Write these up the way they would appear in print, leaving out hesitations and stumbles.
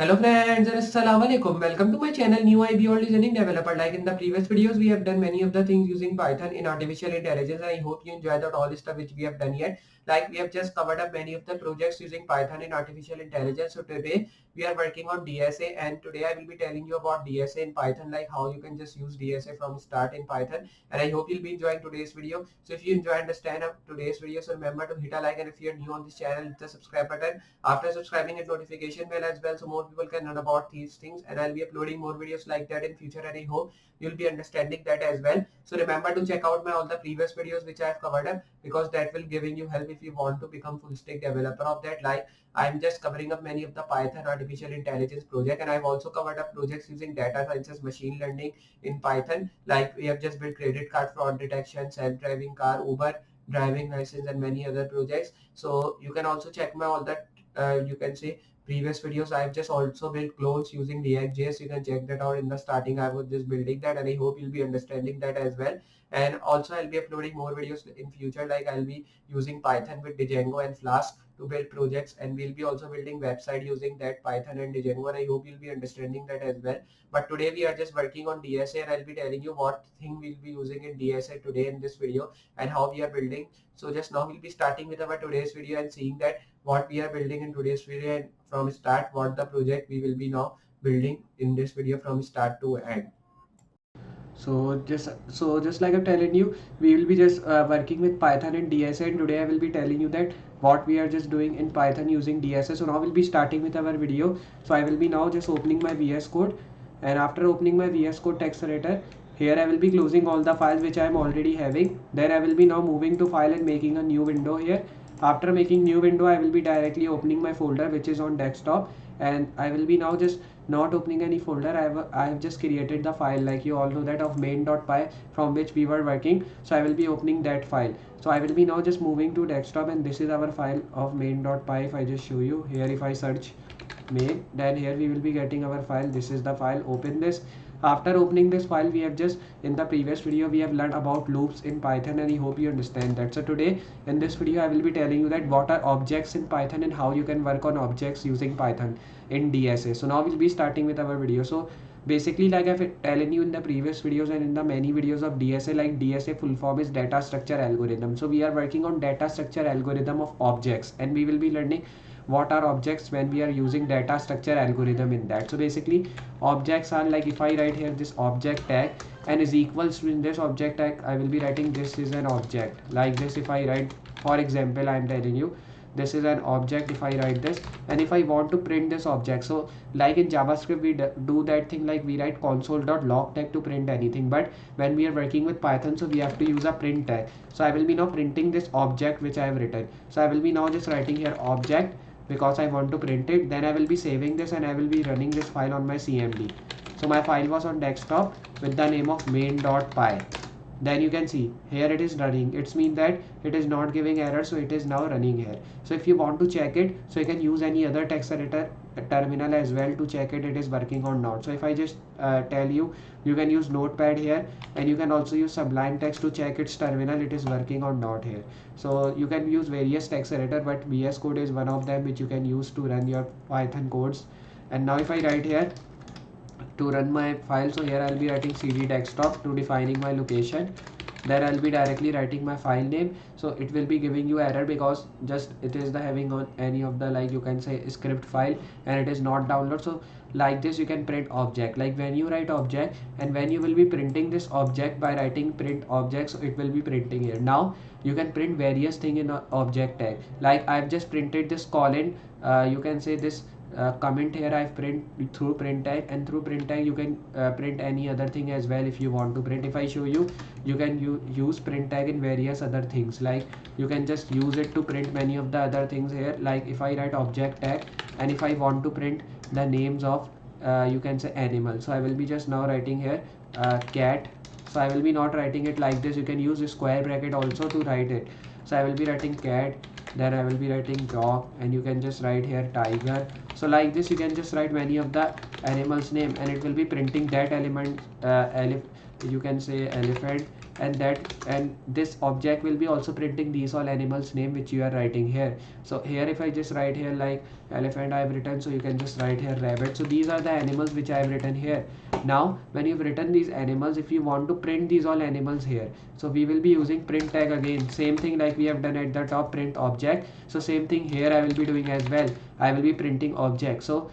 Hello friends and assalamu alaikum. Welcome to my channel New IB or Listening Developer. Like in the previous videos, we have done many of the things using Python in artificial intelligence. I hope you enjoyed out all the stuff which we have done yet. Like we have just covered up many of the projects using Python in artificial intelligence. So today we are working on DSA, and today I will be telling you about DSA in Python, like how you can just use DSA from start in Python. And I hope you'll be enjoying today's video. So if you enjoy and understand today's video, so remember to hit a like, and if you're new on this channel, hit the subscribe button. After subscribing, hit notification bell as well, so more people can learn about these things, and I'll be uploading more videos like that in future, and I hope you'll be understanding that as well. So remember to check out my all the previous videos which I have covered up, because that will giving you help if you want to become full stack developer of that. Like I'm just covering up many of the Python artificial intelligence project, and I've also covered up projects using data sciences, machine learning in Python. Like we have just built credit card fraud detection, self-driving car, Uber driving license, and many other projects. So you can also check my all that you can say previous videos. I've just also built clones using React.js. You can check that out. In the starting I was just building that, and I hope you'll be understanding that as well. And also I'll be uploading more videos in future, like I'll be using Python with Django and Flask to build projects, and we'll be also building website using that Python and Django, and I hope you'll be understanding that as well. But today we are just working on DSA, and I'll be telling you what thing we'll be using in DSA today in this video, and how we are building. So just now we'll be starting with our today's video and seeing that what we are building in today's video, and from start what the project we will be now building in this video from start to end. So just like I'm telling you, we will be just working with Python and DSA, and today I will be telling you that what we are just doing in Python using DSA. So now we'll be starting with our video. So I will be now just opening my VS Code, and after opening my VS Code text editor, here I will be closing all the files which I am already having. Then I will be now moving to file and making a new window here. After making new window, I will be directly opening my folder which is on desktop, and I will be now just not opening any folder. I have just created the file, like you all know that, of main.py, from which we were working. So I will be opening that file. So I will be now just moving to desktop, and this is our file of main.py. If I just show you here, if I search main, then here we will be getting our file. This is the file. Open this. After opening this file, we have just, in the previous video we have learned about loops in Python, and I hope you understand that. So today in this video I will be telling you that what are objects in Python and how you can work on objects using Python in DSA. So now we'll be starting with our video. So basically, like I've telling you in the previous videos and in the many videos of DSA, like DSA full form is data structure algorithm. So we are working on data structure algorithm of objects, and we will be learning what are objects when we are using data structure algorithm in that. So basically objects are like, if I write here this object tag and is equals to, in this object tag I will be writing this is an object, like this. If I write, for example, I am telling you this is an object. If I write this, and if I want to print this object, so like in JavaScript we do that thing, like we write console.log tag to print anything, but when we are working with Python, so we have to use a print tag. So I will be now printing this object which I have written. So I will be now just writing here object because I want to print it. Then I will be saving this, and I will be running this file on my CMD. So my file was on desktop with the name of main.py. Then you can see here it is running. It's mean that it is not giving error, so it is now running here. So if you want to check it, so you can use any other text editor terminal as well to check it is working or not. So if I just tell you, you can use Notepad here, and you can also use Sublime Text to check its terminal it is working or not here. So you can use various text editor, but VS Code is one of them which you can use to run your Python codes. And now if I write here to run my file, so here I'll be writing cd desktop to defining my location. Then I'll be directly writing my file name. So it will be giving you error because just it is the having on any of the, like you can say, script file, and it is not download. So like this you can print object, like when you write object, and when you will be printing this object by writing print object, so it will be printing here. Now you can print various thing in a object tag, like I've just printed this colon, you can say this comment here I've print through print tag, and through print tag you can print any other thing as well if you want to print. If I show you, you can use print tag in various other things, like you can just use it to print many of the other things here. Like if I write object tag, and if I want to print the names of you can say animal, so I will be just now writing here cat. So I will be not writing it like this. You can use a square bracket also to write it. So I will be writing cat, then I will be writing dog, and you can just write here tiger, So like this you can just write many of the animals name, and it will be printing that element, you can say elephant, and that, and this object will be also printing these all animals name which you are writing here. So here if I just write here like elephant I have written, so you can just write here rabbit. So these are the animals which I have written here. Now when you've written these animals, if you want to print these all animals here, so we will be using print tag again, same thing like we have done at the top, print object. So same thing here I will be doing as well, I will be printing object. So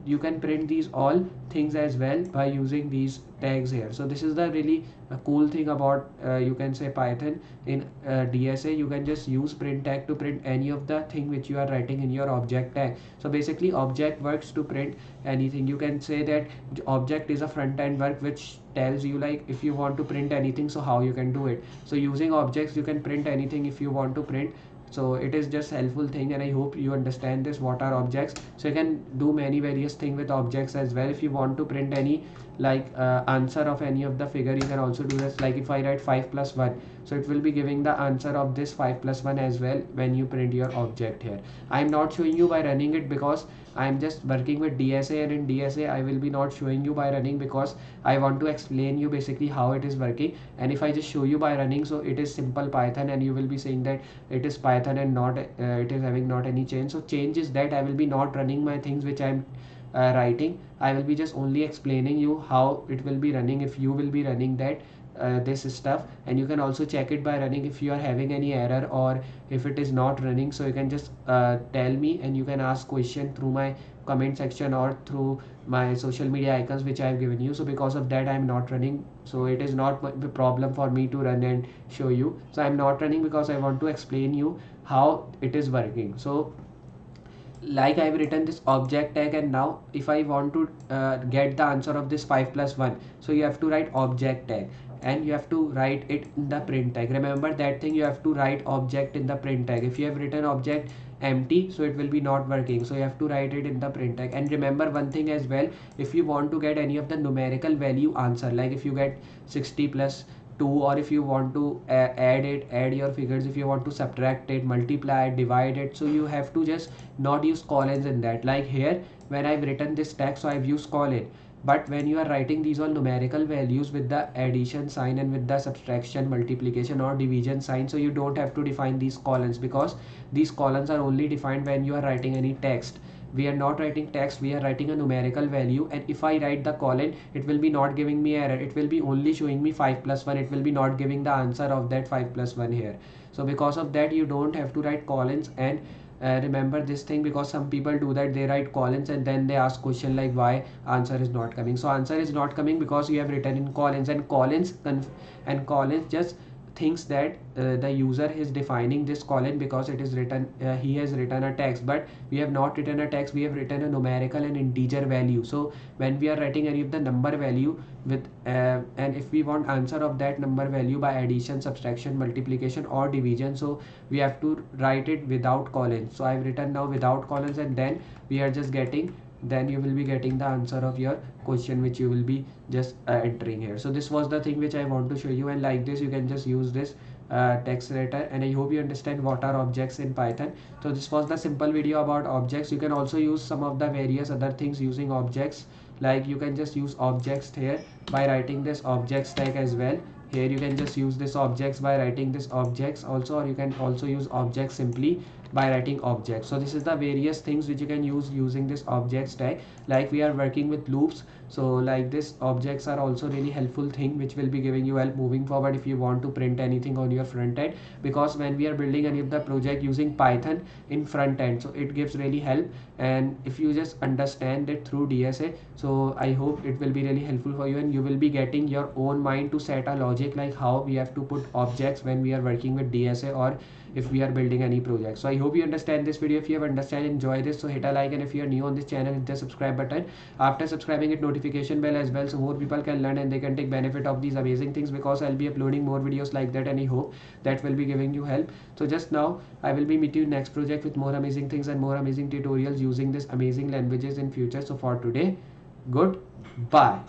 you can print these all things as well by using these tags here. So this is the really cool thing about you can say Python. In DSA you can just use print tag to print any of the thing which you are writing in your object tag. So basically object works to print anything. You can say that object is a front end work which tells you like if you want to print anything, so how you can do it. So using objects you can print anything if you want to print. So it is just helpful thing, and I hope you understand this, what are objects. So you can do many various things with objects as well. If you want to print any like answer of any of the figure, you can also do this. Like if I write 5 plus 1, so it will be giving the answer of this 5 plus 1 as well when you print your object here. I am not showing you by running it because I am just working with DSA, and in DSA I will be not showing you by running because I want to explain you basically how it is working. And if I just show you by running, so it is simple Python, and you will be saying that it is Python and not it is having not any change. So change is that I will be not running my things which I am writing. I will be just only explaining you how it will be running if you will be running that this stuff. And you can also check it by running if you are having any error or if it is not running. So you can just tell me, and you can ask question through my comment section or through my social media icons which I have given you. So because of that I am not running, so it is not the problem for me to run and show you. So I am not running because I want to explain you how it is working. So like I've written this object tag, and now if I want to get the answer of this 5 plus 1, so you have to write object tag, and you have to write it in the print tag. Remember that thing, you have to write object in the print tag. If you have written object empty, so it will be not working, so you have to write it in the print tag. And remember one thing as well, if you want to get any of the numerical value answer, like if you get 60 plus 2, or if you want to add your figures, if you want to subtract it, multiply it, divide it, so you have to just not use colons in that. Like here when I've written this tag, so I've used colon. But when you are writing these all numerical values with the addition sign and with the subtraction, multiplication or division sign, so you don't have to define these colons, because these colons are only defined when you are writing any text. We are not writing text, we are writing a numerical value, and if I write the colon, it will be not giving me error, it will be only showing me 5 plus 1, it will be not giving the answer of that 5 plus 1 here. So because of that you don't have to write colons. And remember this thing, because some people do that, they write colons and then they ask question like why answer is not coming. So answer is not coming because you have written in colons, and colons just thinks that the user is defining this colon because it is written, he has written a text, but we have not written a text, we have written a numerical and integer value. So when we are writing any of the number value with and if we want answer of that number value by addition, subtraction, multiplication or division, so we have to write it without colons. So I've written now without colons, and then we are just getting, then you will be getting the answer of your question which you will be just entering here. So this was the thing which I want to show you, and like this you can just use this text editor. And I hope you understand what are objects in Python. So this was the simple video about objects. You can also use some of the various other things using objects, like you can just use objects here by writing this objects tag as well. Here you can just use this objects by writing this objects also, or you can also use objects simply by writing objects. So this is the various things which you can use using this objects tag. Like we are working with loops, so like this objects are also really helpful thing which will be giving you help moving forward if you want to print anything on your front end, because when we are building any of the project using Python in front end, so it gives really help. And if you just understand it through DSA, so I hope it will be really helpful for you, and you will be getting your own mind to set a logic like how we have to put objects when we are working with DSA or if we are building any project. So I hope you understand this video. If you have understand, enjoy this, so hit a like, and if you are new on this channel, hit the subscribe button. After subscribing, hit notification bell as well, so more people can learn and they can take benefit of these amazing things, because I'll be uploading more videos like that, and I hope that will be giving you help. So just now I will be meeting you next project with more amazing things and more amazing tutorials using this amazing languages in future. So for today, goodbye.